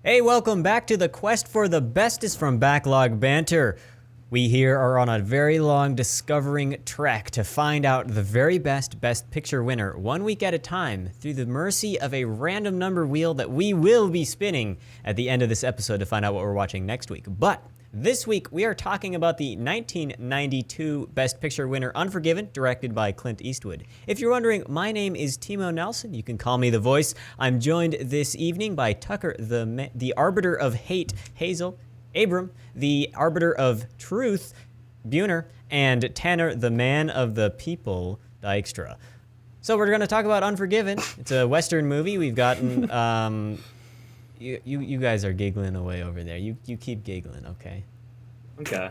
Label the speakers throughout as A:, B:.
A: Hey, welcome back to the quest for the bestest from Backlog Banter. We here are on a very long discovering trek to find out the very best Best Picture winner 1 week at a time through the mercy of a random number wheel that we will be spinning at the end of this episode to find out what we're watching next week. But this week we are talking about the 1992 Best Picture winner Unforgiven, directed by Clint Eastwood. If you're wondering, my name is Timo Nelson. You can call me The Voice. I'm joined this evening by Tucker, the Arbiter of Hate, Hazel, Abram, the Arbiter of Truth, Buhner, and Tanner, the Man of the People, Dykstra. So we're going to talk about Unforgiven. It's a Western movie. We've gotten... You guys are giggling away over there. You keep giggling, okay?
B: Okay.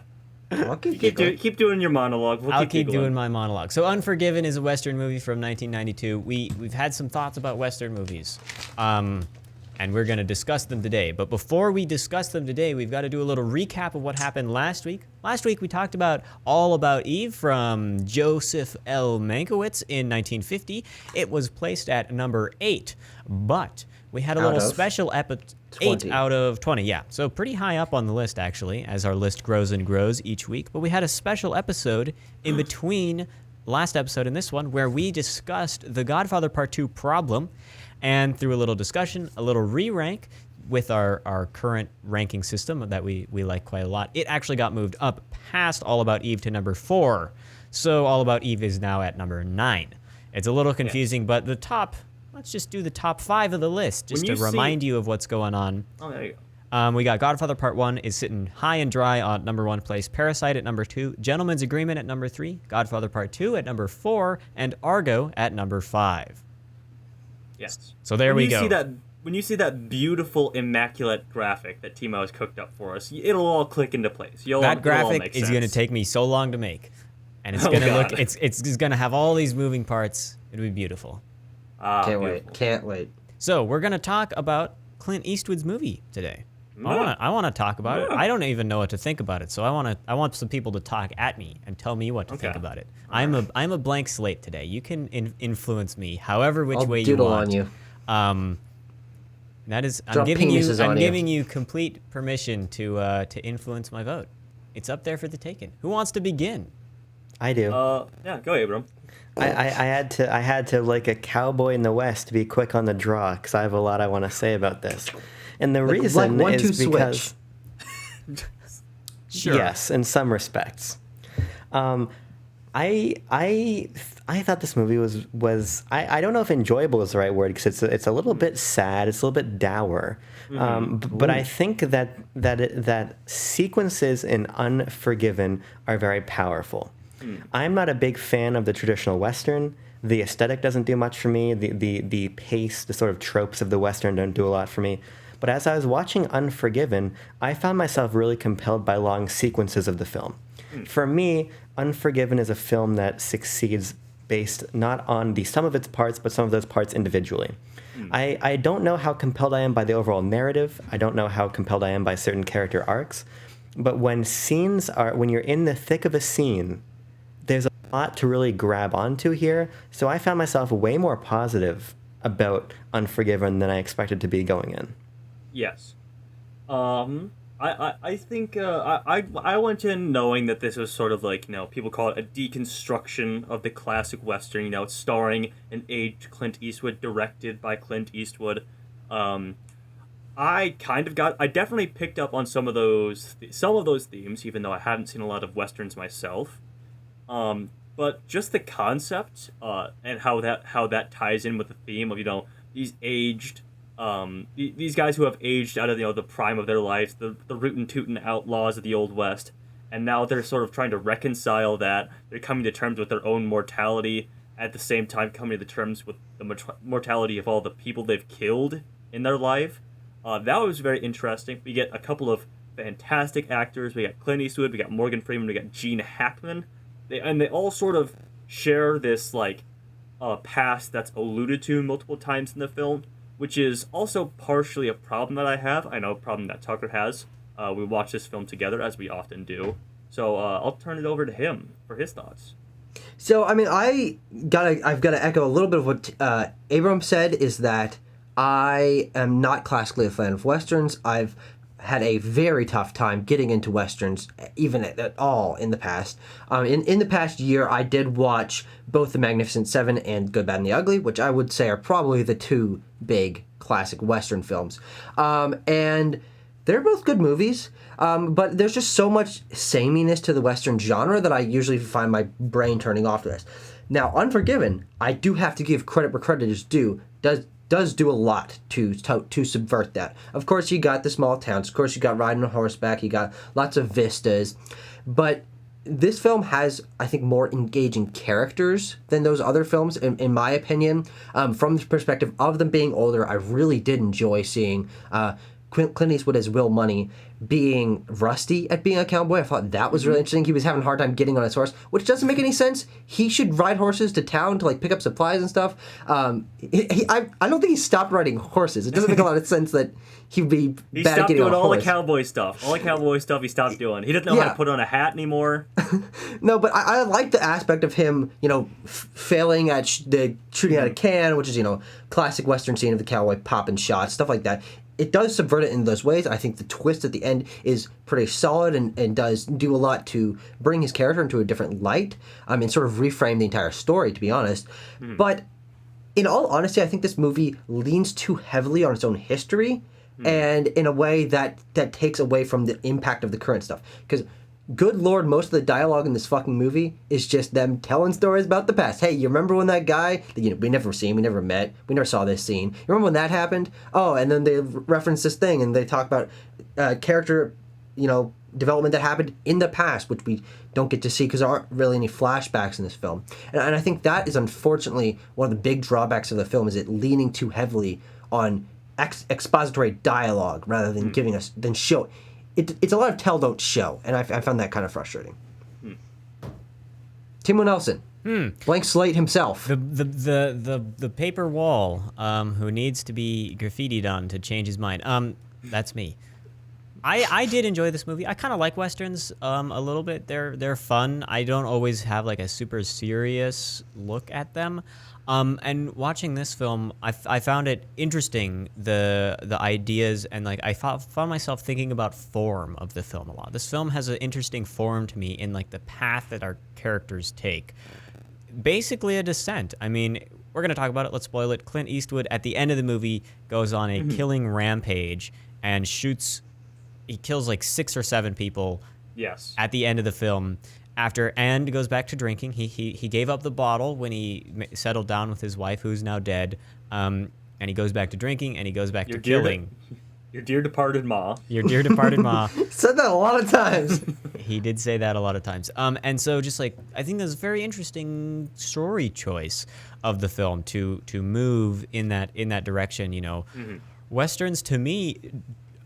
C: I'll
B: Keep doing your monologue.
A: I'll keep doing my monologue. So Unforgiven is a Western movie from 1992. We've had some thoughts about Western movies. And we're going to discuss them today. But before we discuss them today, we've got to do a little recap of what happened last week. Last week, we talked about All About Eve from Joseph L. Mankiewicz in 1950. It was placed at number 8. But we had a little special episode. 8 out of 20, yeah. So pretty high up on the list, actually, as our list grows and grows each week. But we had a special episode in between last episode and this one where we discussed The Godfather Part 2 problem. And through a little discussion, a little re-rank with our current ranking system that we like quite a lot, it actually got moved up past All About Eve to number 4. So All About Eve is now at number 9. It's a little confusing, but the top, let's just do the top 5 of the list, just to remind you of what's going on.
B: Oh, there you go.
A: We got Godfather Part 1 is sitting high and dry on number 1 place, Parasite at number 2, Gentleman's Agreement at number 3, Godfather Part 2 at number 4, and Argo at number 5.
B: Yes.
A: So there we go.
B: When you see that beautiful, immaculate graphic that Timo has cooked up for us, it'll all click into place.
A: That graphic is going to take me so long to make, and it's going to it's going to have all these moving parts. It'll be beautiful.
C: Can't wait.
A: So we're going to talk about Clint Eastwood's movie today. I want to talk about it. I don't even know what to think about it, so I want some people to talk at me and tell me what to think about it. I'm a blank slate today. You can influence me however which way you want.
C: I'll doodle on you.
A: That is, I'm giving you complete permission to influence my vote. It's up there for the taking. Who wants to begin?
C: I do.
B: Yeah, go Abram.
C: I had to like a cowboy in the West be quick on the draw because I have a lot I want to say about this. And the reason is because,
A: sure.
C: Yes, in some respects, I thought this movie was I don't know if enjoyable is the right word because it's a little bit sad, it's a little bit dour, but I think that sequences in Unforgiven are very powerful. I'm not a big fan of the traditional Western. The aesthetic doesn't do much for me. The pace, the sort of tropes of the Western don't do a lot for me. But as I was watching Unforgiven, I found myself really compelled by long sequences of the film. For me, Unforgiven is a film that succeeds based not on the sum of its parts, but some of those parts individually. I don't know how compelled I am by the overall narrative. I don't know how compelled I am by certain character arcs. But when you're in the thick of a scene, there's a lot to really grab onto here. So I found myself way more positive about Unforgiven than I expected to be going in.
B: Yes. I think I went in knowing that this was sort of like, people call it a deconstruction of the classic Western. It's starring an aged Clint Eastwood, directed by Clint Eastwood. I definitely picked up on some of those themes, even though I haven't seen a lot of Westerns myself. But just the concept and how that ties in with the theme of these aged. These guys who have aged out of the prime of their lives, the rootin' tootin' outlaws of the Old West, and now they're sort of trying to reconcile that. They're coming to terms with their own mortality, at the same time coming to terms with the mortality of all the people they've killed in their life. That was very interesting. We get a couple of fantastic actors. We got Clint Eastwood, we got Morgan Freeman, we got Gene Hackman. They all sort of share this past that's alluded to multiple times in the film, which is also partially a problem that I have. I know a problem that Tucker has. We watch this film together, as we often do. So I'll turn it over to him for his thoughts.
D: So, I mean, I've got to echo a little bit of what Abram said, is that I am not classically a fan of Westerns. I've had a very tough time getting into Westerns, even at all in the past. In the past year, I did watch both The Magnificent Seven and Good, Bad, and the Ugly, which I would say are probably the two big classic Western films. And they're both good movies, but there's just so much sameness to the Western genre that I usually find my brain turning off to this. Now, Unforgiven, I do have to give credit where credit is due, does do a lot to subvert that. Of course, you got the small towns. Of course, you got riding on horseback. You got lots of vistas. But this film has, I think, more engaging characters than those other films, in my opinion. From the perspective of them being older, I really did enjoy seeing Clint Eastwood as Will Money being rusty at being a cowboy. I thought that was really interesting. He was having a hard time getting on his horse, which doesn't make any sense. He should ride horses to town to like pick up supplies and stuff. I don't think he stopped riding horses. It doesn't make a lot of sense that he'd be bad at getting on a horse. He stopped doing all the
B: cowboy stuff. All the cowboy stuff he stopped doing. He doesn't know how to put on a hat anymore.
D: No, but I like the aspect of him, failing at shooting out a can, which is, classic Western scene of the cowboy popping shots, stuff like that. It does subvert it in those ways. I think the twist at the end is pretty solid and does do a lot to bring his character into a different light and sort of reframe the entire story, to be honest. But in all honesty, I think this movie leans too heavily on its own history and in a way that takes away from the impact of the current stuff. Because, good lord, most of the dialogue in this fucking movie is just them telling stories about the past. Hey, you remember when that guy that we never seen, we never met, we never saw this scene. You remember when that happened? Oh, and then they reference this thing and they talk about character, development that happened in the past, which we don't get to see because there aren't really any flashbacks in this film. And I think that is unfortunately one of the big drawbacks of the film, is it leaning too heavily on expository dialogue rather than giving us, than show. It's a lot of tell, don't show, and I found that kind of frustrating. Timo Nelson, blank slate himself.
A: The paper wall, who needs to be graffitied on to change his mind. That's me. I did enjoy this movie. I kind of like Westerns a little bit. They're fun. I don't always have like a super serious look at them. And watching this film, I found it interesting, the ideas, and like I found myself thinking about form of the film a lot. This film has an interesting form to me in like the path that our characters take. Basically a descent. I mean, we're going to talk about it. Let's spoil it. Clint Eastwood at the end of the movie goes on a killing rampage and he kills like 6 or 7 people.
B: Yes.
A: At the end of the film. And goes back to drinking. He gave up the bottle when he settled down with his wife, who's now dead. And he goes back to drinking, and he goes back to killing.
B: Your dear departed ma.
A: Your dear departed ma.
D: Said that a lot of times.
A: He did say that a lot of times. And so just like, I think that's a very interesting story choice of the film to move in that direction. Westerns to me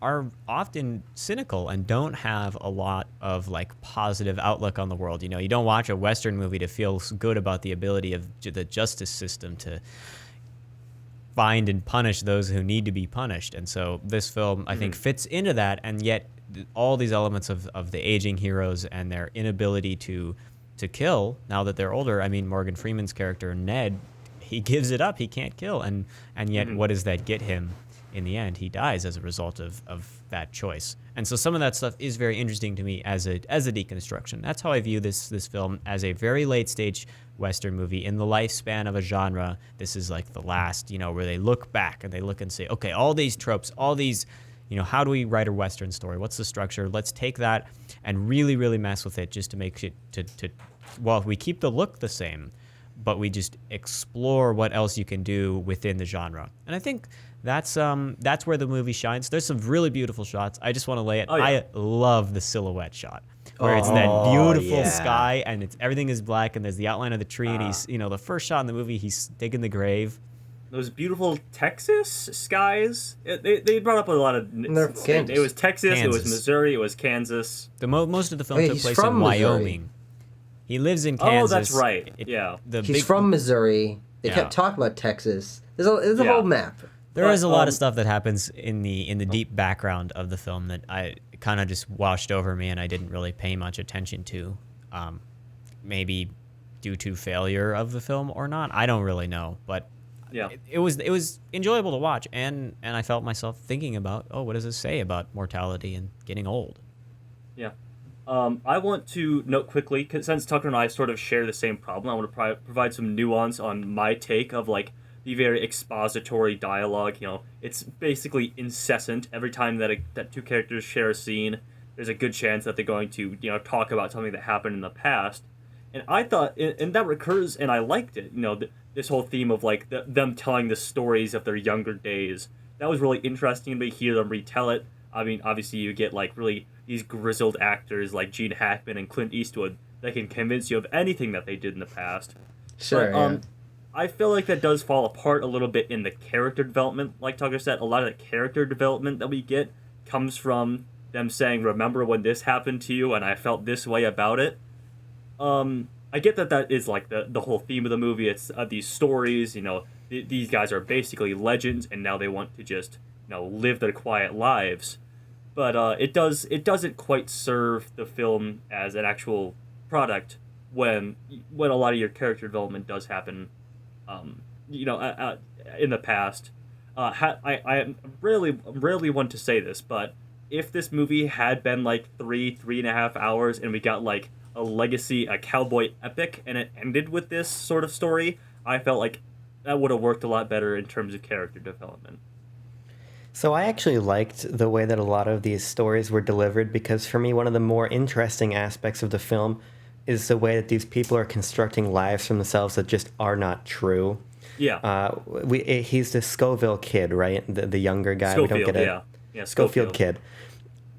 A: are often cynical and don't have a lot of like positive outlook on the world. You don't watch a Western movie to feel good about the ability of the justice system to find and punish those who need to be punished. And so this film, I think, fits into that, and yet all these elements of the aging heroes and their inability to kill now that they're older. I mean, Morgan Freeman's character, Ned, he gives it up. He can't kill. And yet what does that get him? In the end, he dies as a result of that choice. And so some of that stuff is very interesting to me as a deconstruction. That's how I view this film, as a very late stage Western movie in the lifespan of a genre. This is like the last, where they look back and they look and say, okay, all these tropes, all these, how do we write a Western story? What's the structure? Let's take that and really, really mess with it just to make it we keep the look the same, but we just explore what else you can do within the genre. And I think that's where the movie shines. There's some really beautiful shots. I just want to lay it. Oh, yeah. I love the silhouette shot where it's that beautiful sky and everything is black and there's the outline of the tree and he's, the first shot in the movie, he's digging the grave.
B: Those beautiful Texas skies. They brought up a lot of. It was Texas. Kansas. It was Missouri. It was Kansas.
A: Most of the film took place in Wyoming. He lives in Kansas.
B: Oh, that's right.
D: He's from Missouri. They kept talking about Texas. There's a whole map.
A: There is a lot of stuff that happens in the deep background of the film that I kind of just washed over me and I didn't really pay much attention to. Maybe due to failure of the film or not. I don't really know. But
B: Yeah.
A: it was enjoyable to watch, and I felt myself thinking about, oh, what does this say about mortality and getting old?
B: Yeah. I want to note quickly, 'cause since Tucker and I sort of share the same problem, I want to provide some nuance on my take of like the very expository dialogue. You know, it's basically incessant. Every time that two characters share a scene, there's a good chance that they're going to talk about something that happened in the past. And I thought, and that recurs, and I liked it. This whole theme of like them telling the stories of their younger days. That was really interesting to hear them retell it. I mean, obviously you get like really these grizzled actors like Gene Hackman and Clint Eastwood that can convince you of anything that they did in the past.
D: Sure.
B: But, I feel like that does fall apart a little bit in the character development. Like Tucker said, a lot of the character development that we get comes from them saying, "Remember when this happened to you, and I felt this way about it." I get that is like the whole theme of the movie. It's these stories. These guys are basically legends, and now they want to just live their quiet lives. But it doesn't quite serve the film as an actual product when a lot of your character development does happen, in the past. I rarely want to say this, but if this movie had been like 3.5 hours and we got like a legacy, a cowboy epic, and it ended with this sort of story, I felt like that would have worked a lot better in terms of character development.
C: So I actually liked the way that a lot of these stories were delivered, because for me, one of the more interesting aspects of the film is the way that these people are constructing lives for themselves that just are not true.
B: Yeah.
C: He's the Scoville kid, right? The younger guy.
B: Schofield,
C: we don't get
B: yeah. Yeah,
C: Schofield kid.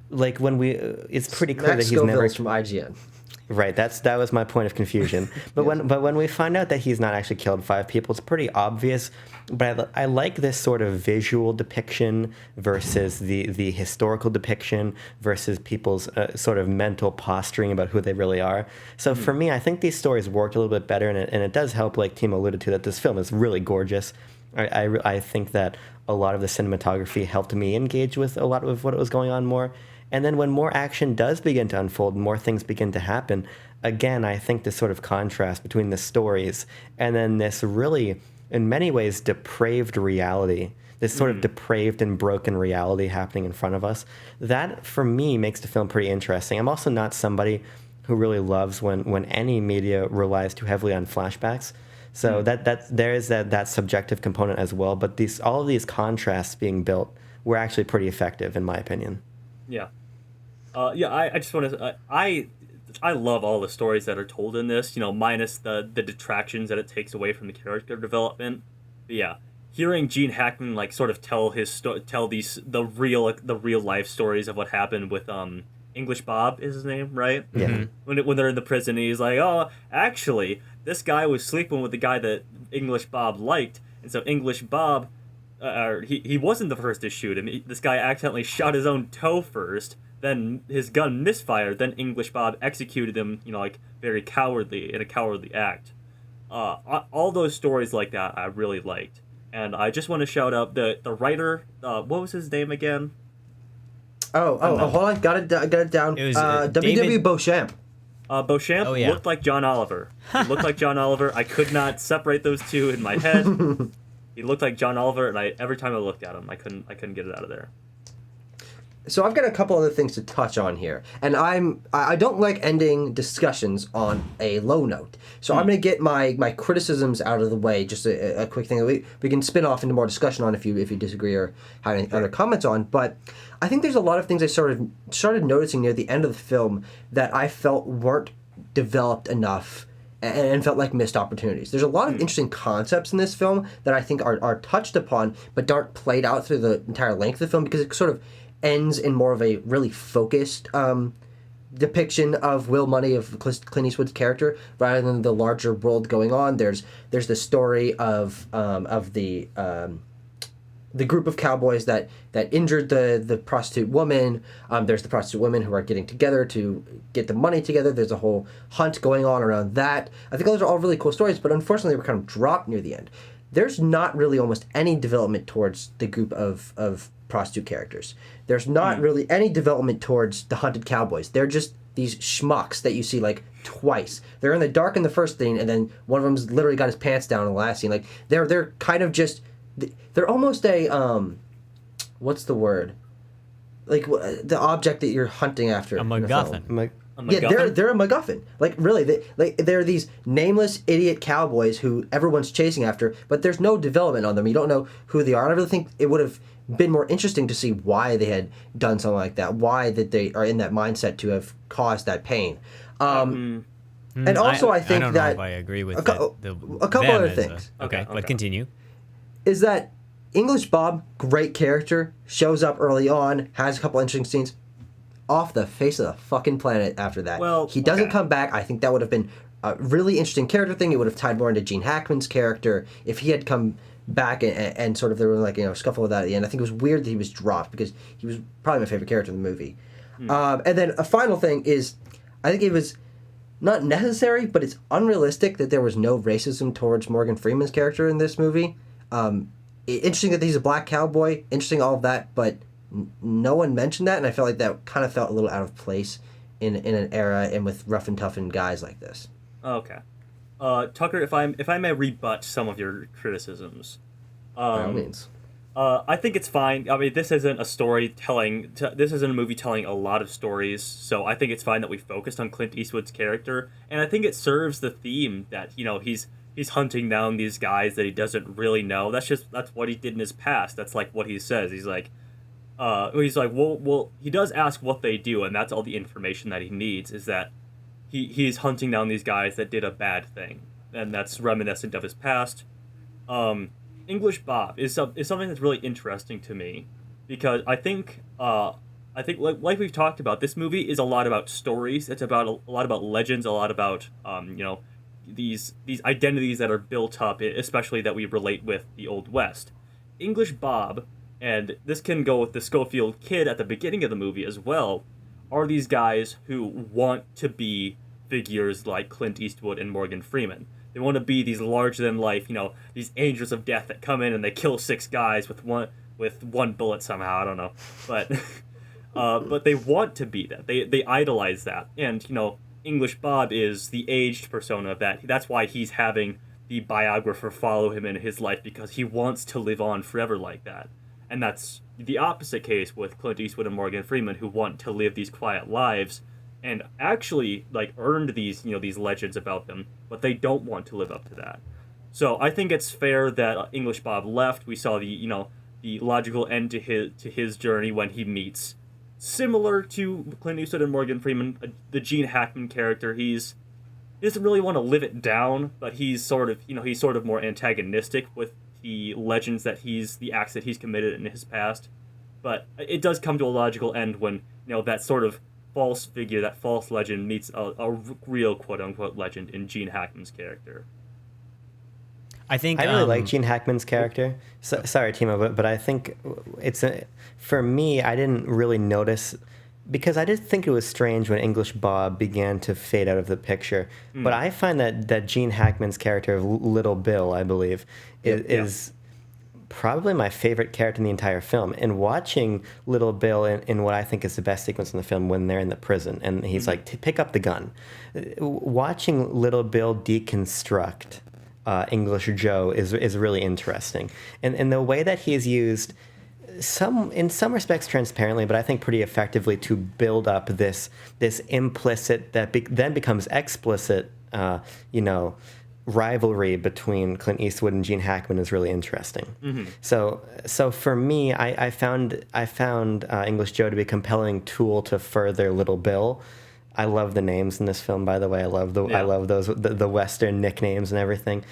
C: Like it's pretty clear
D: Max
C: that he's never
D: Scoville's from IGN.
C: Right, that was my point of confusion. But when we find out that he's not actually killed 5 people, it's pretty obvious. But I like this sort of visual depiction versus the historical depiction versus people's sort of mental posturing about who they really are. So for me, I think these stories worked a little bit better, and it does help, like Timo alluded to, that this film is really gorgeous. I think that a lot of the cinematography helped me engage with a lot of what was going on more. And then when more action does begin to unfold, more things begin to happen, again, I think this sort of contrast between the stories and then this really, in many ways, depraved reality, this sort of depraved and broken reality happening in front of us, that, for me, makes the film pretty interesting. I'm also not somebody who really loves when any media relies too heavily on flashbacks. So there is that subjective component as well. But all of these contrasts being built were actually pretty effective, in my opinion.
B: Yeah. I just want to. I love all the stories that are told in this. Minus the detractions that it takes away from the character development. But yeah, hearing Gene Hackman like sort of tell the real life stories of what happened with English Bob is his name, right?
C: Yeah.
B: When they're in the prison, he's like, oh, actually, this guy was sleeping with the guy that English Bob liked, and so English Bob. He wasn't the first to shoot him. This guy accidentally shot his own toe first. Then his gun misfired. Then English Bob executed him. Like very cowardly in a cowardly act. All those stories like that I really liked, and I just want to shout out the writer. What was his name again?
D: Oh, hold on, got it down.
A: It was,
D: W.W.
A: David-
D: Beauchamp.
B: Beauchamp looked like John Oliver. He looked like John Oliver. I could not separate those two in my head. He looked like John Oliver, and every time I looked at him, I couldn't get it out of there.
D: So I've got a couple other things to touch on here, and I don't like ending discussions on a low note. So I'm going to get my criticisms out of the way. Just a quick thing that we can spin off into more discussion on if you disagree or have any other comments on. But I think there's a lot of things I started noticing near the end of the film that I felt weren't developed enough and felt like missed opportunities. There's a lot of interesting concepts in this film that I think are touched upon but aren't played out through the entire length of the film because it sort of ends in more of a really focused depiction of Will Money, of Clint Eastwood's character, rather than the larger world going on. There's the story of the group of cowboys that injured the prostitute woman. There's the prostitute women who are getting together to get the money together. There's a whole hunt going on around that. I think those are all really cool stories, but unfortunately they were kind of dropped near the end. There's not really almost any development towards the group of prostitute characters. There's not really any development towards the hunted cowboys. They're just these schmucks that you see like twice. They're in the dark in the first scene, and then one of them's literally got his pants down in the last scene. Like they're kind of just they're almost a what's the word? Like the object that you're hunting after.
A: A MacGuffin.
D: Yeah, they're a MacGuffin. Like really, they're these nameless idiot cowboys who everyone's chasing after, but there's no development on them. You don't know who they are. And I really think it would have been more interesting to see why they had done something like that, why that they are in that mindset to have caused that pain. And also, I think
A: I don't
D: that
A: know if I agree with
D: a couple other things.
A: Okay, but continue.
D: Is that English Bob, great character, shows up early on, has a couple interesting scenes. Off the face of the fucking planet after that.
B: Well,
D: he doesn't come back. I think that would have been a really interesting character thing. It would have tied more into Gene Hackman's character if he had come back and sort of there was like scuffle with that at the end. I think it was weird that he was dropped because he was probably my favorite character in the movie. And then a final thing is, I think it was not necessary, but it's unrealistic that there was no racism towards Morgan Freeman's character in this movie. Interesting that he's a black cowboy. Interesting all of that, but no one mentioned that, and I felt like that kind of felt a little out of place in an era and with rough and tough and guys like this.
B: Okay, Tucker, if I may rebut some of your criticisms,
D: By all means.
B: I think it's fine. I mean, this isn't a storytelling. This isn't a movie telling a lot of stories, so I think it's fine that we focused on Clint Eastwood's character, and I think it serves the theme that he's hunting down these guys that he doesn't really know. That's what he did in his past. That's like what he says. He's like, well, he does ask what they do, and that's all the information that he needs, is that he's hunting down these guys that did a bad thing, and that's reminiscent of his past. English Bob is something that's really interesting to me, because I think like we've talked about, this movie is a lot about stories. It's about a lot about legends, a lot about these identities that are built up, especially that we relate with the Old West. English Bob, and this can go with the Schofield kid at the beginning of the movie as well, are these guys who want to be figures like Clint Eastwood and Morgan Freeman. They want to be these larger-than-life, these angels of death that come in and they kill 6 guys with one bullet somehow. I don't know, but they want to be that. They idolize that, and English Bob is the aged persona of that. That's why he's having the biographer follow him in his life, because he wants to live on forever like that. And that's the opposite case with Clint Eastwood and Morgan Freeman, who want to live these quiet lives and actually earned these legends about them, but they don't want to live up to that. So I think it's fair that English Bob left. We saw the logical end to his journey when he meets, similar to Clint Eastwood and Morgan Freeman, the Gene Hackman character. He doesn't really want to live it down, but he's sort of more antagonistic with the legends the acts that he's committed in his past. But it does come to a logical end when that sort of false figure, that false legend, meets a real quote-unquote legend in Gene Hackman's character.
A: I think
C: I really like Gene Hackman's character. Sorry, Timo, but I think for me, I didn't really notice, because I did think it was strange when English Bob began to fade out of the picture. But I find that Gene Hackman's character of Little Bill, I believe, is probably my favorite character in the entire film. And watching Little Bill in what I think is the best sequence in the film, when they're in the prison and he's like, pick up the gun. Watching Little Bill deconstruct English Joe is really interesting. And the way that he's used, in some respects transparently, but I think pretty effectively, to build up this implicit that then becomes explicit, rivalry between Clint Eastwood and Gene Hackman is really interesting. Mm-hmm. So for me, I found English Joe to be a compelling tool to further Little Bill. I love the names in this film, by the way. I love those the Western nicknames and everything.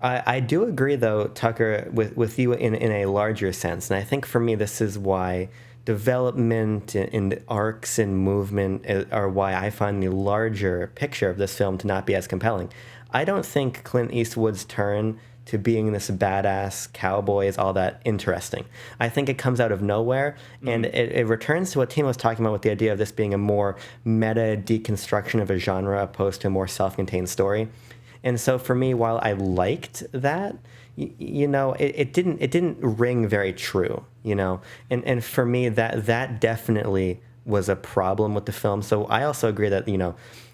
C: I do agree, though, Tucker, with you in a larger sense. And I think for me, this is why development and the arcs and movement are why I find the larger picture of this film to not be as compelling. I don't think Clint Eastwood's turn to being this badass cowboy is all that interesting. I think it comes out of nowhere, and it returns to what Timo was talking about with the idea of this being a more meta deconstruction of a genre opposed to a more self-contained story. And so for me, while I liked that, it didn't ring very true, and for me that definitely was a problem with the film. So I also agree that,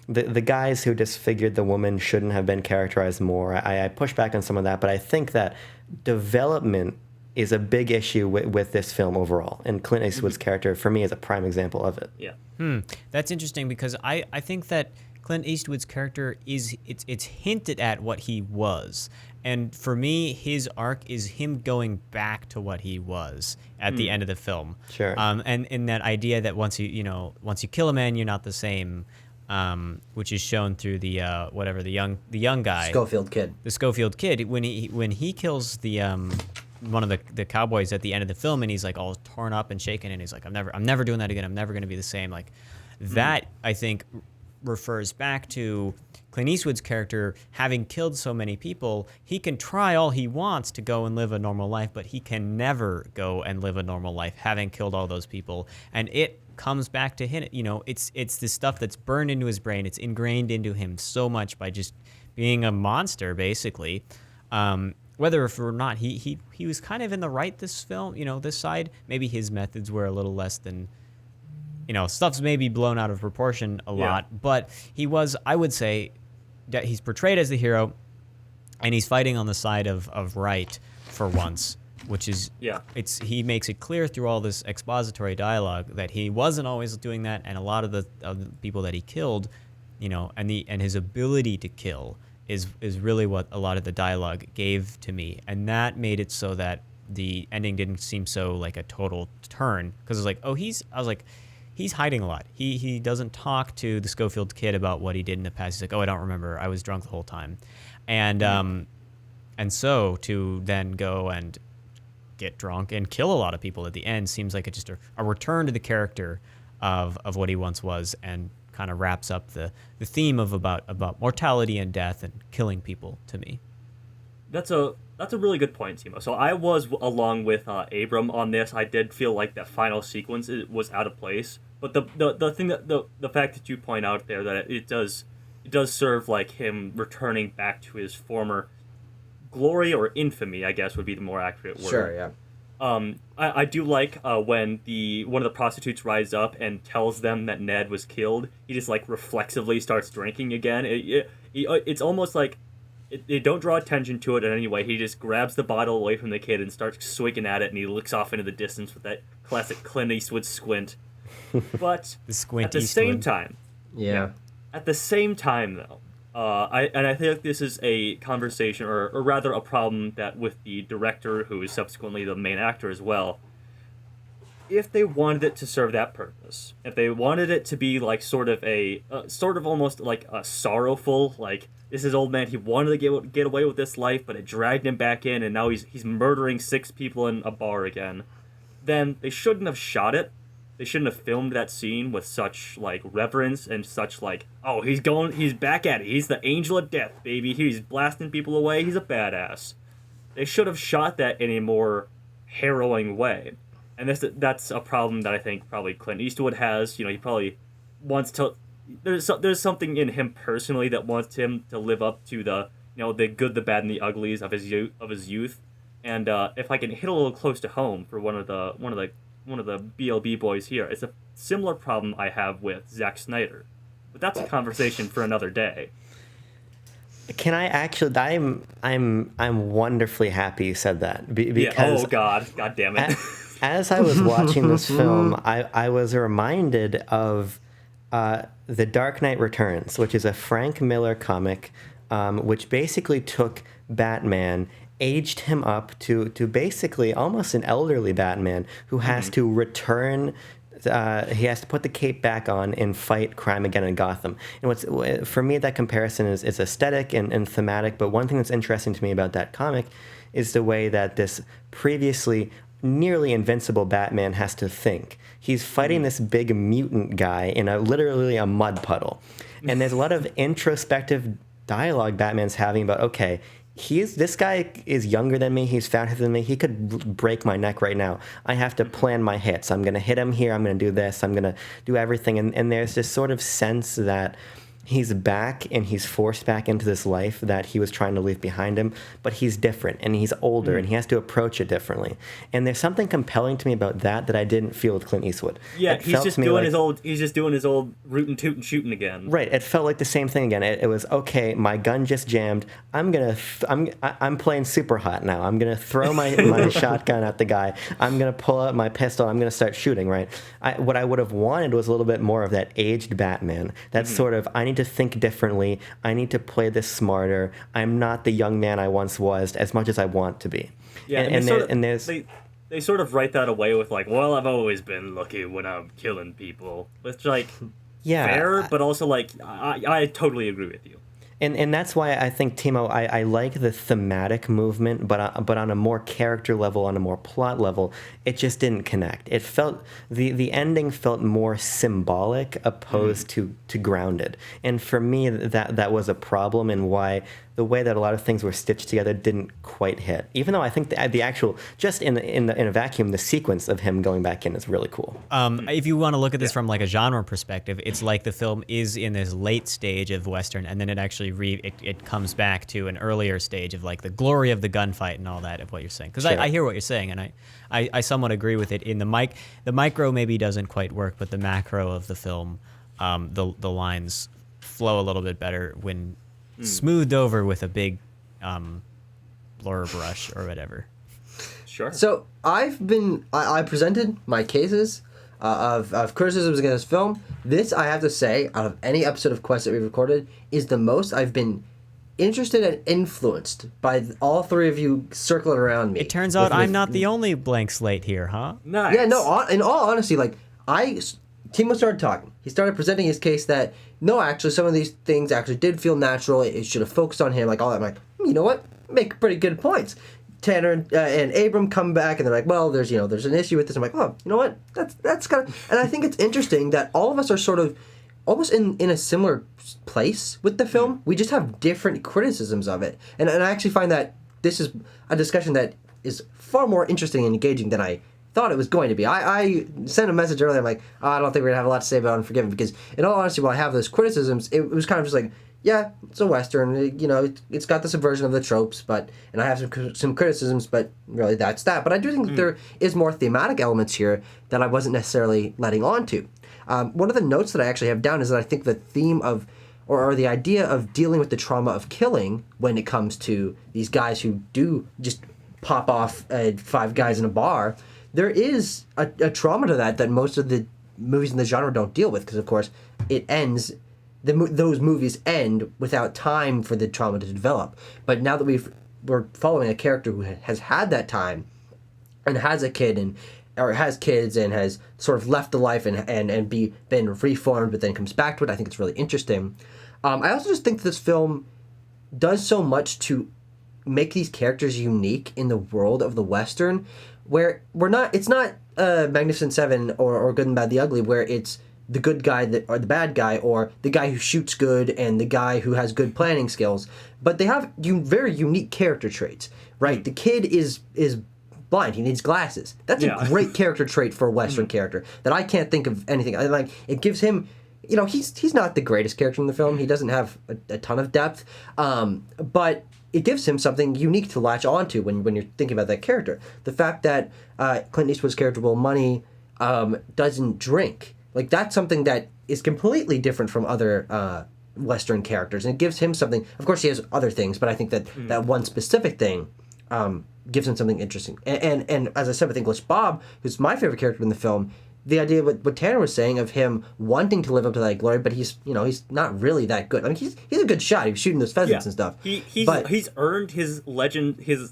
C: the guys who disfigured the woman shouldn't have been characterized more. I push back on some of that, but I think that development is a big issue with this film overall. And Clint Eastwood's character, for me, is a prime example of it.
B: Yeah.
A: That's interesting because I think that Clint Eastwood's character it's hinted at what he was. And for me, his arc is him going back to what he was at the end of the film.
C: Sure.
A: And in that idea that once you kill a man, you're not the same, which is shown through the the young guy,
D: Schofield kid.
A: the Schofield kid, when he kills the one of the cowboys at the end of the film, and he's like all torn up and shaken, and he's like, I'm never doing that again. I'm never going to be the same. Like that, I think, refers back to Clint Eastwood's character having killed so many people. He can try all he wants to go and live a normal life, but he can never go and live a normal life having killed all those people. And it comes back to him. It's this stuff that's burned into his brain. It's ingrained into him so much by just being a monster, basically. Whether or not he was kind of in the right this film, this side. Maybe his methods were a little less than, stuff's maybe blown out of proportion a lot. But he was, I would say, that he's portrayed as the hero, and he's fighting on the side of right for once, which is, he makes it clear through all this expository dialogue that he wasn't always doing that, and a lot of the people that he killed, and his ability to kill is really what a lot of the dialogue gave to me, and that made it so that the ending didn't seem so like a total turn, because I was like, he's hiding a lot. He doesn't talk to the Schofield kid about what he did in the past. He's like, oh, I don't remember. I was drunk the whole time, and so to then go and get drunk and kill a lot of people at the end seems like it's just a return to the character of what he once was, and kind of wraps up the theme of about mortality and death and killing people to me.
B: That's a really good point, Timo. So I was along with Abram on this. I did feel like that final sequence was out of place, but the thing that the fact that you point out there that it does serve like him returning back to his former glory or infamy, I guess would be the more accurate word.
D: Sure, yeah.
B: I do like when one of the prostitutes rises up and tells them that Ned was killed. He just like reflexively starts drinking again. It's almost like they don't draw attention to it in any way. He just grabs the bottle away from the kid and starts swigging at it, and he looks off into the distance with that classic Clint Eastwood squint. But at the same time, at the same time though, I think this is a conversation, or rather a problem that with the director, who is subsequently the main actor as well. If they wanted it to serve that purpose, if they wanted it to be like sort of almost like a sorrowful, like this is old man, he wanted to get away with this life, but it dragged him back in, and now he's murdering 6 people in a bar again, then they shouldn't have shot it. They shouldn't have filmed that scene with such like reverence and such like, oh, he's back at it. He's the angel of death, baby. He's blasting people away. He's a badass. They should have shot that in a more harrowing way. And that's a problem that I think probably Clint Eastwood has. He probably wants to. There's something in him personally that wants him to live up to the the good, the bad, and the uglies of his youth. And if I can hit a little close to home for one of the BLB boys here, it's a similar problem I have with Zack Snyder. But that's a conversation for another day.
C: Can I actually? I'm wonderfully happy you said that because
B: oh God damn it!
C: As I was watching this film, I was reminded of The Dark Knight Returns, which is a Frank Miller comic, which basically took Batman, aged him up to basically almost an elderly Batman who has to return. He has to put the cape back on and fight crime again in Gotham. And for me, that comparison is aesthetic and thematic. But one thing that's interesting to me about that comic is the way that this previously nearly invincible Batman has to think. He's fighting this big mutant guy in literally a mud puddle. And there's a lot of introspective dialogue Batman's having about, okay, this guy is younger than me, he's faster than me, he could break my neck right now. I have to plan my hits. I'm going to hit him here, I'm going to do this, I'm going to do everything. And there's this sort of sense that he's back and he's forced back into this life that he was trying to leave behind him, but he's different and he's older and he has to approach it differently. And there's something compelling to me about that I didn't feel with Clint Eastwood.
B: Yeah,
C: It
B: he's
C: felt
B: just
C: to me
B: doing
C: like-
B: his old. He's just doing his old rootin' tootin' shooting again.
C: Right, it felt like the same thing again. It was okay. My gun just jammed. I'm playing super hot now. I'm gonna throw my shotgun at the guy. I'm gonna pull out my pistol. I'm gonna start shooting. Right. What I would have wanted was a little bit more of that aged Batman. That sort of I need to think differently. I need to play this smarter. I'm not the young man I once was as much as I want to be.
B: Yeah,
C: and there's
B: they sort of write that away with like, well, I've always been lucky when I'm killing people. It's like fair, but also like I totally agree with you.
C: And that's why I think, Timo, I like the thematic movement, but on a more character level, on a more plot level, it just didn't connect. It felt the ending felt more symbolic opposed to grounded, and for me that was a problem, and why the way that a lot of things were stitched together didn't quite hit. Even though I think the actual, just in a vacuum, the sequence of him going back in is really cool.
A: If you want to look at this from like a genre perspective, it's like the film is in this late stage of Western, and then it actually it comes back to an earlier stage of like the glory of the gunfight and all that of what you're saying. Because
C: Sure.
A: I hear what you're saying, and I somewhat agree with it. In the micro maybe doesn't quite work, but the macro of the film, the lines flow a little bit better when smoothed over with a big blur brush or whatever.
B: Sure.
D: So I presented my cases of criticisms against this film. This, I have to say, out of any episode of Quest that we've recorded, is the most I've been interested and influenced by all three of you circling around me.
A: It turns out I'm not the only blank slate here, huh?
B: Nice.
D: Yeah, no, in all honesty, like, Timo started talking. He started presenting his case that, no, actually, some of these things actually did feel natural. It should have focused on him, like, all that. I'm like, you know what? Make pretty good points. Tanner and Abram come back, and they're like, well, there's an issue with this. I'm like, oh, you know what? That's kind of... And I think it's interesting that all of us are sort of almost in a similar place with the film. We just have different criticisms of it. And I actually find that this is a discussion that is far more interesting and engaging than I thought it was going to be. I sent a message earlier, I'm like, oh, I don't think we're going to have a lot to say about Unforgiven, because in all honesty, while I have those criticisms, it was kind of just like, yeah, it's a Western, it's got the subversion of the tropes, and I have some criticisms, but really that's that. But I do think that there is more thematic elements here that I wasn't necessarily letting on to. One of the notes that I actually have down is that I think the theme of, or the idea of dealing with the trauma of killing when it comes to these guys who do just pop off 5 guys in a bar, there is a trauma to that most of the movies in the genre don't deal with, because of course it ends, those movies end without time for the trauma to develop. But now that we're following a character who has had that time and has a kid or has kids and has sort of left the life and been reformed but then comes back to it, I think it's really interesting. I also just think this film does so much to make these characters unique in the world of the Western, where it's not Magnificent Seven or Good and Bad the Ugly, where it's the good guy or the bad guy, or the guy who shoots good and the guy who has good planning skills, but they have very unique character traits, right? The kid is blind, he needs glasses. That's a great character trait for a Western character that I can't think of anything. Like, it gives him, he's not the greatest character in the film. He doesn't have a ton of depth, but it gives him something unique to latch onto when you're thinking about that character. The fact that Clint Eastwood's character, Will Money, doesn't drink, like, that's something that is completely different from other Western characters, and it gives him something. Of course, he has other things, but I think that that one specific thing gives him something interesting. And as I said with English Bob, who's my favorite character in the film, the idea of what Tanner was saying of him wanting to live up to that glory, but he's not really that good. I mean, he's a good shot. He was shooting those pheasants and stuff.
B: He's earned his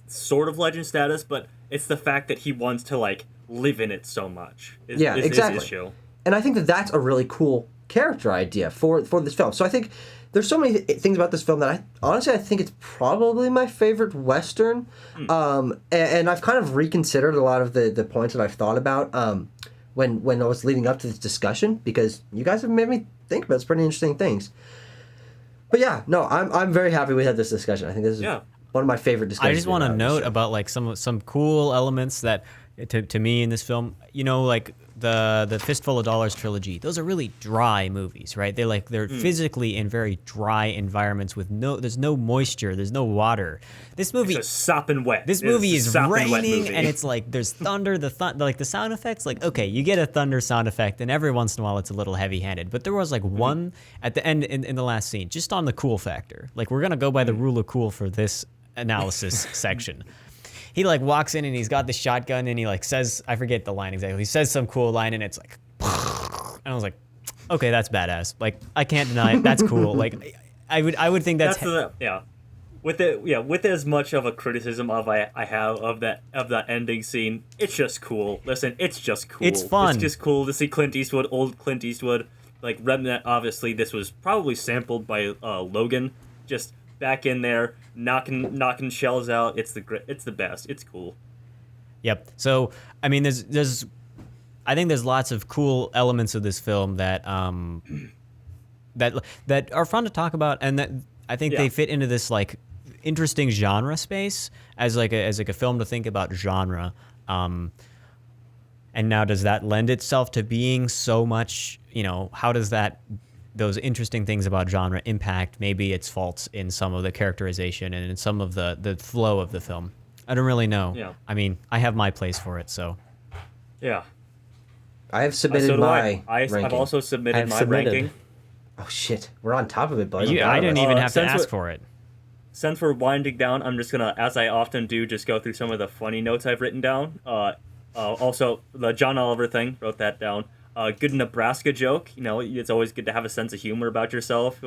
B: sort of legend status, but it's the fact that he wants to like live in it so much.
D: Exactly.
B: His issue.
D: And I think that that's a really cool character idea for this film. So I think there's so many things about this film that I think it's probably my favorite Western. And I've kind of reconsidered a lot of the points that I've thought about when I was leading up to this discussion, because you guys have made me think about some pretty interesting things. But yeah, no, I'm very happy we had this discussion. I think this is one of my favorite discussions.
A: I just want to note about like some cool elements that to me in this film. You know, like the Fistful of Dollars trilogy. Those are really dry movies, right? They're physically in very dry environments with there's no moisture, there's no water. This movie
B: It's just sopping wet.
A: This
B: It is
A: movie
B: a
A: is
B: sopping wet
A: raining,
B: movie.
A: and it's like there's thunder. Like the sound effects, like okay, you get a thunder sound effect, and every once in a while it's a little heavy-handed. But there was like one at the end in the last scene, just on the cool factor. Like we're gonna go by the rule of cool for this analysis section. He like walks in and he's got the shotgun and he like says, I forget the line exactly. He says some cool line and it's like, and I was like, okay, that's badass. Like I can't deny it. That's cool. Like I would think that's
B: yeah. With as much of a criticism I have of that ending scene, it's just cool. Listen, it's just cool.
A: It's fun.
B: It's just cool to see old Clint Eastwood. Like Remnant, obviously, this was probably sampled by Logan. Just back in there, knocking shells out. It's the best. It's cool.
A: Yep. So I mean, I think there's lots of cool elements of this film that that are fun to talk about, and that I think they fit into this like interesting genre space as like a film to think about genre. And now, does that lend itself to being so much? You know, how does those interesting things about genre impact maybe its faults in some of the characterization and in some of the flow of the film? I don't really know.
B: Yeah.
A: I mean, I have my place for it, so.
B: Yeah.
D: I have submitted
B: So do
D: my
B: I've
D: ranking.
B: also submitted
C: I've
B: my
C: submitted.
B: ranking.
D: Oh shit, we're on top of it, buddy.
A: I didn't even have to
B: since
A: ask
B: we're-
A: for it.
B: Since we're winding down, I'm just gonna, as I often do, just go through some of the funny notes I've written down. Also, the John Oliver thing, wrote that down. Good Nebraska joke. You know, it's always good to have a sense of humor about yourself.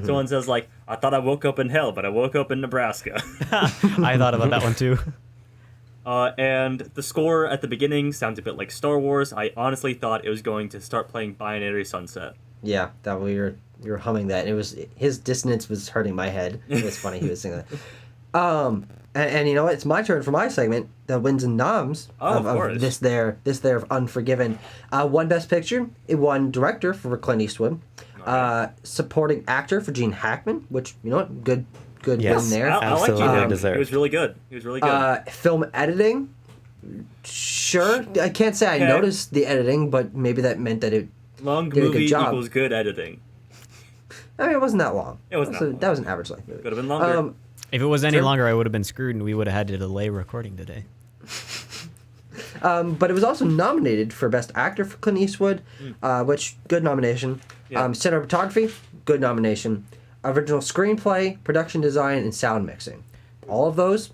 B: Someone says like, "I thought I woke up in hell, but I woke up in Nebraska."
A: I thought about that one too.
B: And the score at the beginning sounds a bit like Star Wars. I honestly thought it was going to start playing Binary Sunset.
D: Yeah, that you were humming that. It was his dissonance was hurting my head. It was funny he was singing that. And you know what? It's my turn for my segment, the wins and noms
B: Of course.
D: this there of Unforgiven. One Best Picture, it won Director for Clint Eastwood, Supporting Actor for Gene Hackman, which you know what, good
C: Yes.
D: win there.
B: I like
C: Absolutely
B: you.
C: deserved.
B: He was really good.
D: Film editing, sure. I can't say I
B: Okay.
D: noticed the editing, but maybe that meant that it.
B: Long
D: did a good
B: movie
D: job.
B: equals good editing.
D: I mean, it wasn't that long.
B: It wasn't that long.
D: That was an average length movie.
B: Could have been longer.
A: If it was any
D: Sure.
A: longer, I would have been screwed, and we would have had to delay recording today.
D: But it was also nominated for Best Actor for Clint Eastwood, which, good nomination.
B: Yeah.
D: Cinematography, good nomination. Original screenplay, production design, and sound mixing. All of those,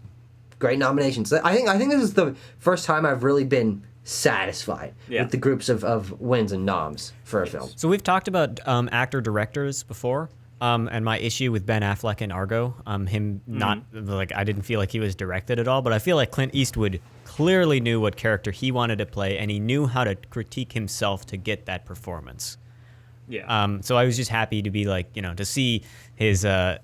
D: great nominations. I think this is the first time I've really been satisfied
B: Yeah.
D: with the groups of wins and noms for a film.
A: So we've talked about actor-directors before, and my issue with Ben Affleck in Argo, him not, like, I didn't feel like he was directed at all, but I feel like Clint Eastwood clearly knew what character he wanted to play, and he knew how to critique himself to get that performance.
B: Yeah.
A: So I was just happy to be like, you know, to see his, I'm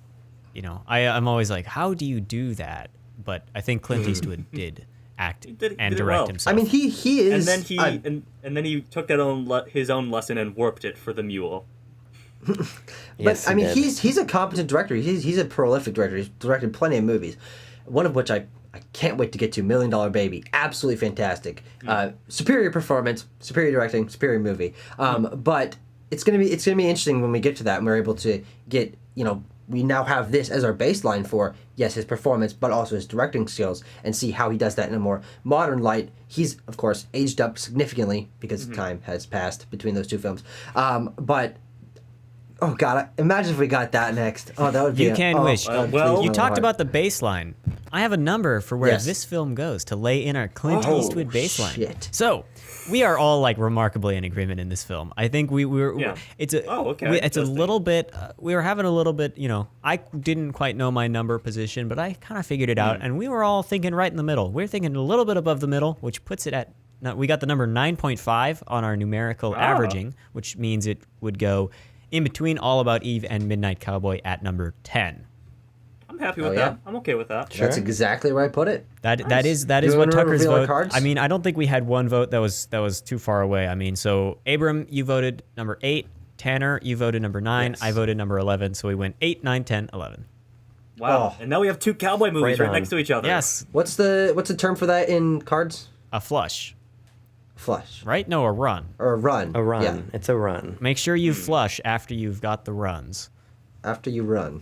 A: always like, how do you do that? But I think Clint Eastwood did act
B: did
A: and
B: it
A: direct
B: well.
A: himself.
D: I mean, he is.
B: and then he and then he took his own lesson and warped it for the mule.
C: Yes,
D: I mean,
C: he did.
D: he's a competent director. He's a prolific director. He's directed plenty of movies, one of which I can't wait to get to. $1 Million Baby, absolutely fantastic. Superior performance, superior directing, superior movie. But it's gonna be interesting when we get to that and we're able to get, you know, we now have this as our baseline for, yes, his performance, but also his directing skills, and see how he does that in a more modern light. He's, of course, aged up significantly because time has passed between those two films. But oh god, imagine if we got that next. Oh, that would be.
A: You can wish.
B: well,
D: please,
A: You
D: no,
A: talked
D: heart.
A: about the baseline. I have a number for where
D: Yes.
A: this film goes to lay in our Clint
D: Oh,
A: Eastwood baseline.
D: shit.
A: So we are all like remarkably in agreement in this film. I think we were.
B: Yeah.
A: It's a.
B: Oh, okay.
A: It's a
B: Interesting.
A: little bit. We were having a little bit. You know, I didn't quite know my number position, but I kind of figured it out, and we were all thinking right in the middle. We're thinking a little bit above the middle, which puts it at. No, we got the number 9.5 on our numerical averaging, which means it would go in between All About Eve and Midnight Cowboy at number 10.
B: I'm happy with
D: yeah.
B: that. I'm okay with that.
C: Sure.
D: That's exactly where I put it.
A: That is
D: You
A: what
D: wanna
A: Tucker's
D: reveal our
A: vote.
D: cards?
A: I mean, I don't think we had one vote that was too far away. I mean, so Abram, you voted number 8. Tanner, you voted number 9.
D: Yes.
A: I voted number 11. So we went 8, 9, 10, 11.
B: Wow.
D: Oh.
B: And now we have two cowboy movies
C: Right
B: right
C: on.
B: next to each other.
A: Yes.
D: What's the term for that in cards?
A: A flush,
D: Flush.
A: right? No, a run.
D: Or a run.
C: A run.
D: Yeah.
C: It's a run.
A: Make sure you flush after you've got the runs.
D: After you run.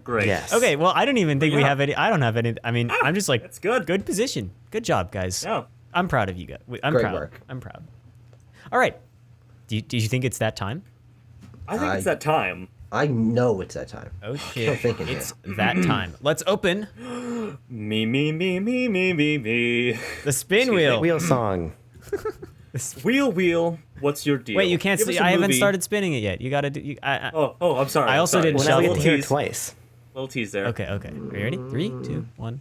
B: Great.
C: Yes.
A: Okay, well, I don't even think we
B: Yeah.
A: have any. I don't have any. I mean, I'm just like,
B: That's good.
A: good position. Good job, guys.
B: Yeah.
A: I'm proud of you guys. I'm
D: Great
A: proud.
D: work.
A: I'm proud. All right. Do you think it's that time?
B: I think it's that time.
D: I know it's that time.
A: Okay.
D: Still thinking
A: It's that time. Let's open
B: Me.
A: the spin wheel.
C: Wheel song.
B: Wheel. What's your deal?
A: Wait, you can't.
B: Give us a
A: I haven't
B: movie.
A: started spinning it yet. You got to do.
B: Oh, I'm sorry.
A: I
B: I'm
A: also
B: sorry.
A: didn't
C: Well, now we
A: shuffle.
C: get to hear it
B: tease.
C: twice.
B: Little tease there.
A: Okay. Are you ready? 3, 2, 1.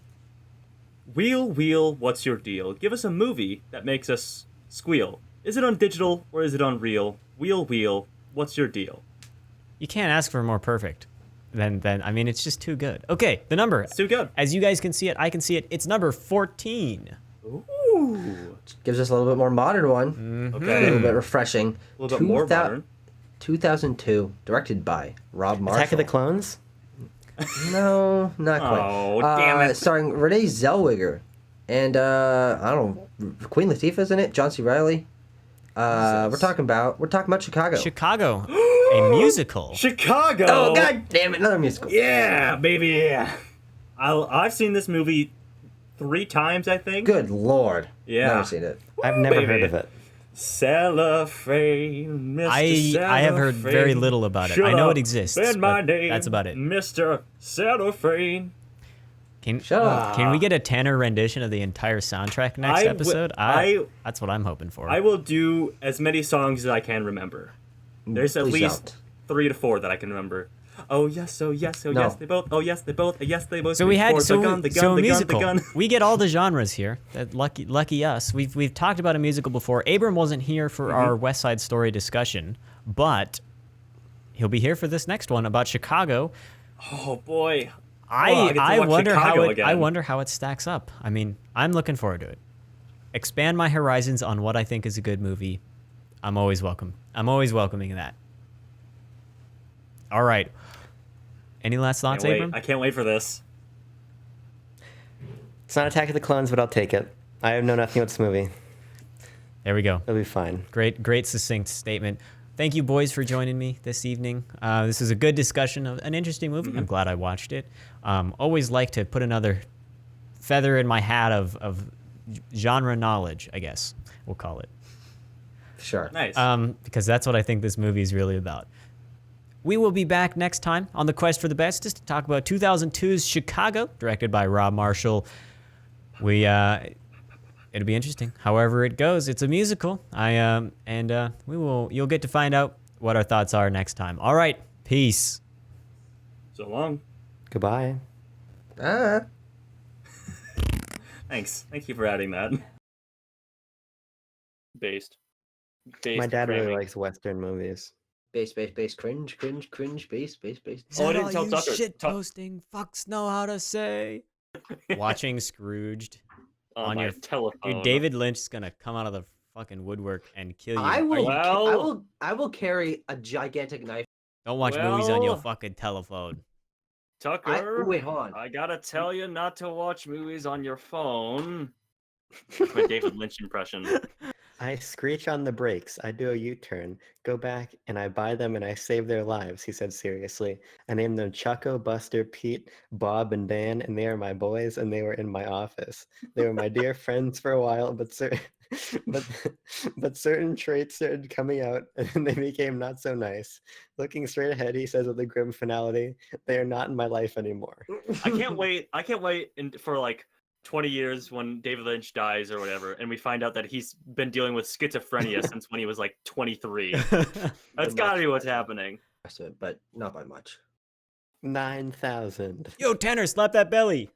B: Wheel. What's your deal? Give us a movie that makes us squeal. Is it on digital or is it on real? Wheel. What's your deal?
A: You can't ask for more perfect than. I mean, it's just too good. Okay, the number.
B: It's too good.
A: As you guys can see it, I can see it. It's number 14.
B: Ooh.
D: Gives us a little bit more modern one.
A: Mm-hmm.
D: A
B: Okay.
D: little bit refreshing.
B: A little bit more modern.
D: 2002, directed by Rob Marshall.
C: Attack of the Clones?
D: No, not quite.
B: Oh, damn it.
D: Starring Renee Zellweger and I don't know, Queen Latifah's in it. John C. Reilly. We're talking about Chicago.
A: Chicago, a musical.
B: Chicago.
D: Oh god damn it! Another musical.
B: Yeah, baby. Yeah. I've seen this movie 3 times, I think.
D: Good lord.
B: Yeah.
D: Never seen it.
C: I've never
B: baby.
C: heard of it.
B: Cellophane, Mr.
A: I have heard very little about it. I know it exists,
B: Been my
A: but
B: name,
A: that's about it.
B: Mr. Cellophane.
A: Can we get a Tanner rendition of the entire soundtrack next episode? That's what I'm hoping for.
B: I will do as many songs as I can remember. There's at
D: Please
B: least
D: don't.
B: 3 to 4 that I can remember. Oh yes,
D: No.
B: yes, they both. Oh yes, they both. Yes, they both.
A: So we had
B: the gun, the gun,
A: so a
B: the
A: musical.
B: gun, the gun.
A: We get all the genres here. That lucky us. We've talked about a musical before. Abram wasn't here for our West Side Story discussion, but he'll be here for this next one about Chicago.
B: Oh boy.
A: I wonder
B: Chicago
A: I wonder how it stacks up. I mean, I'm looking forward to it. Expand my horizons on what I think is a good movie. I'm always welcome. I'm always welcoming that. All right. Any last thoughts, Abram?
B: I can't wait for this.
C: It's not Attack of the Clones, but I'll take it. I know nothing about this movie.
A: There we go.
C: It'll be fine.
A: Great succinct statement. Thank you, boys, for joining me this evening. This is a good discussion of an interesting movie. I'm glad I watched it. Always like to put another feather in my hat of genre knowledge, I guess we'll call it.
D: Sure.
B: Nice.
A: Because that's what I think this movie is really about. We will be back next time on The Quest for the Bestest to talk about 2002's Chicago, directed by Rob Marshall. It'll be interesting. However it goes, it's a musical. You'll get to find out what our thoughts are next time. All right, peace.
B: So long.
C: Goodbye.
B: Thanks. Thank you for adding that. Based.
C: My dad really
B: framing.
C: likes Western movies.
D: Bass, cringe, bass.
A: Is
B: Oh, I
A: that
B: didn't
A: all
B: tell
A: you
B: Tucker.
A: shit posting fucks know how to say? Watching Scrooged
B: On
A: on
B: my
A: your
B: telephone.
A: Dude, David Lynch is gonna come out of the fucking woodwork and kill you.
D: I will.
B: Well-
D: I will carry a gigantic knife.
A: Don't watch movies on your
B: Well-
A: fucking telephone.
B: Tucker.
D: Wait, hold on.
B: I gotta tell you not to watch movies on your phone. That's my David Lynch impression.
C: I screech on the brakes. I do a U-turn, go back, and I buy them and I save their lives, he said seriously. I named them Chucko, Buster, Pete, Bob, and Dan, and they are my boys, and they were in my office. They were my dear friends for a while, but certain traits started coming out, and they became not so nice. Looking straight ahead, he says with a grim finality, they are not in my life anymore.
B: I can't wait for like 20 years when David Lynch dies or whatever, and we find out that he's been dealing with schizophrenia since when he was like 23. That's gotta be what's happening.
D: But not by much.
C: 9,000.
A: Yo, Tanner, slap that belly.